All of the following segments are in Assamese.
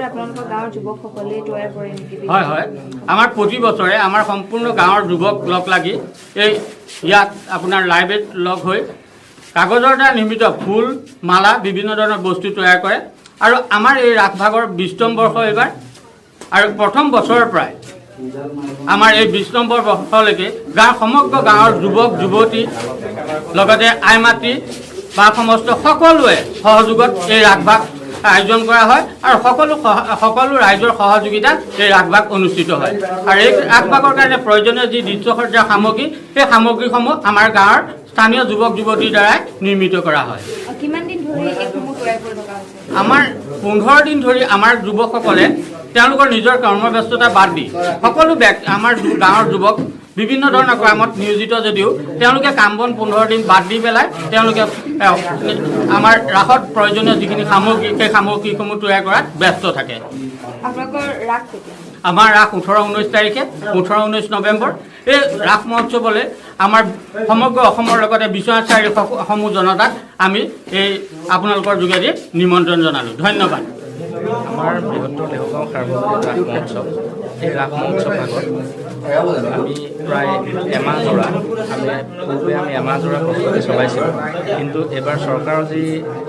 আপোনালোকৰ গাঁৱৰ যুৱকসকলে তৈয়াৰ কৰে নেকি? হয় হয়, আমাৰ প্ৰতি বছৰে আমাৰ সম্পূৰ্ণ গাঁৱৰ যুৱক লগ লাগি এই ইয়াত আপোনাৰ লাইব্ৰেৰীত লগ হৈ কাগজৰ দ্বাৰা নিৰ্মিত ফুল মালা বিভিন্ন ধৰণৰ বস্তু তৈয়াৰ কৰে। আৰু আমাৰ এই ৰাসভাগৰ 20তম বৰ্ষ এইবাৰ, আৰু প্ৰথম বছৰৰ পৰাই আমাৰ এই 20 নম্বৰ বৰ্ষলৈকে সমগ্ৰ গাঁৱৰ যুৱক যুৱতী লগতে আই মাতৃ বা সমস্ত সকলোৱে সহযোগত এই ৰাসভাগ আয়োজন কৰা হয় আৰু সকলো ৰাইজৰ সহযোগিতাত এই ৰাসভাগ অনুষ্ঠিত হয়। আৰু এই ৰাসভাগৰ কাৰণে প্ৰয়োজনীয় যি দৃশ্যসজ্জাৰ সামগ্ৰী, সেই সামগ্ৰীসমূহ আমাৰ গাঁৱৰ স্থানীয় যুৱক যুৱতীৰ দ্বাৰাই নিৰ্মিত কৰা হয়। কিমান দিন ধৰি এইসমূহ তৈয়াৰ কৰি থকা হৈছে? আমাৰ 15 দিন ধৰি আমাৰ যুৱকসকলে তেওঁলোকৰ নিজৰ কৰ্মব্যস্ততা বাদ দি সকলো আমাৰ গাঁৱৰ যুৱক বিভিন্ন ধৰণৰ কামত নিয়োজিত যদিও তেওঁলোকে কাম বন 15 দিন বাদ দি পেলাই তেওঁলোকে আমাৰ ৰাসত প্ৰয়োজনীয় যিখিনি সামগ্ৰী সেই সামগ্ৰীসমূহ তৈয়াৰ কৰাত ব্যস্ত থাকে। আপোনালোকৰ ৰাস কেতিয়া? আমাৰ ৰাস 18-19 তাৰিখে, 18-19 নৱেম্বৰ। এই ৰাস মহোৎসৱলৈ আমাৰ সমগ্ৰ অসমৰ লগতে বিশ্বনাথ চাৰিআলিৰ সমূহ জনতাক আমি এই আপোনালোকৰ যোগেদি নিমন্ত্ৰণ জনালোঁ। ধন্যবাদ। আমাৰ বৃহত্তৰ লেহুগাঁও সাৰ্বজনীন ৰাস মহোৎসৱ, এই ৰাস মহোৎসৱ ভাগত আমি প্ৰায় এমাহজোৰা পূৰ্বে এমাহজোৰা প্ৰস্তুতি চলাইছিলোঁ। কিন্তু এইবাৰ চৰকাৰৰ যি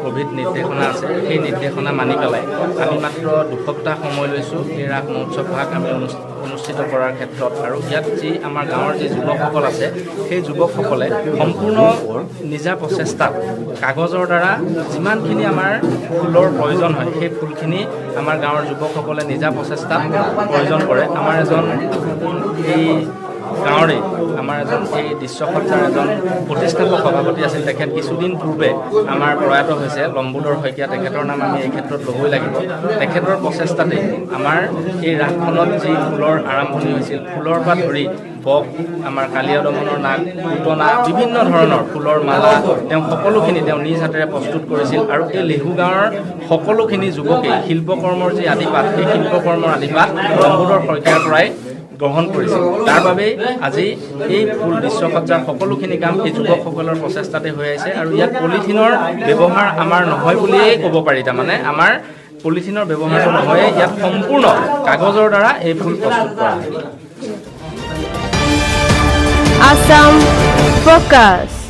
ক'ভিড নিৰ্দেশনা আছে সেই নিৰ্দেশনা মানি পেলাই আমি মাত্ৰ 2 সপ্তাহ সময় লৈছোঁ এই ৰাস মহোৎসৱ ভাগ আমি অনুষ্ঠিত কৰাৰ ক্ষেত্ৰত। আৰু ইয়াত যি আমাৰ গাঁৱৰ যি যুৱকসকল আছে সেই যুৱকসকলে সম্পূৰ্ণ নিজা প্ৰচেষ্টাত কাগজৰ দ্বাৰা যিমানখিনি আমাৰ ফুলৰ প্ৰয়োজন হয় সেই ফুলখিনি আমাৰ গাঁৱৰ যুৱকসকলে নিজা প্ৰচেষ্টাত প্ৰয়োজন কৰে। আমাৰ এজন এই গাঁৱৰে এই দৃশ্যসজ্জাৰ এজন প্ৰতিষ্ঠাপক সভাপতি আছিল, তেখেত কিছুদিন পূৰ্বে আমাৰ প্ৰয়াত হৈছে লম্বোদৰ শইকীয়া, তেখেতৰ নাম আমি এই ক্ষেত্ৰত ল'বই লাগিব। তেখেতৰ প্ৰচেষ্টাতে আমাৰ এই ৰাসখনত যি ফুলৰ আৰম্ভণি হৈছিল, ফুলৰ পৰা ধৰি বক, আমাৰ কালীয়া দমনৰ নাগ, পুতনা, বিভিন্ন ধৰণৰ ফুলৰ মালা তেওঁ সকলোখিনি তেওঁ নিজ হাতেৰে প্ৰস্তুত কৰিছিল। আৰু এই লেহু গাঁৱৰ সকলোখিনি যুৱকেই শিল্পকৰ্মৰ যি আদিপাঠ, সেই শিল্পকৰ্মৰ আদিপাঠ লম্বোদৰ শইকীয়াৰ পৰাই গ্ৰহণ কৰিছিল। তাৰ বাবেই আজি এই ফুল দৃশ্যসজ্জাৰ সকলোখিনি কাম এই যুৱকসকলৰ প্ৰচেষ্টাতে হৈ আহিছে। আৰু ইয়াত পলিথিনৰ ব্যৱহাৰ আমাৰ নহয় বুলিয়েই ক'ব পাৰি। তাৰমানে আমাৰ পলিথিনৰ ব্যৱহাৰটো নহয়, ইয়াত সম্পূৰ্ণ কাগজৰ দ্বাৰা এই ফুল প্ৰস্তুত কৰা হয়। Assam Focus।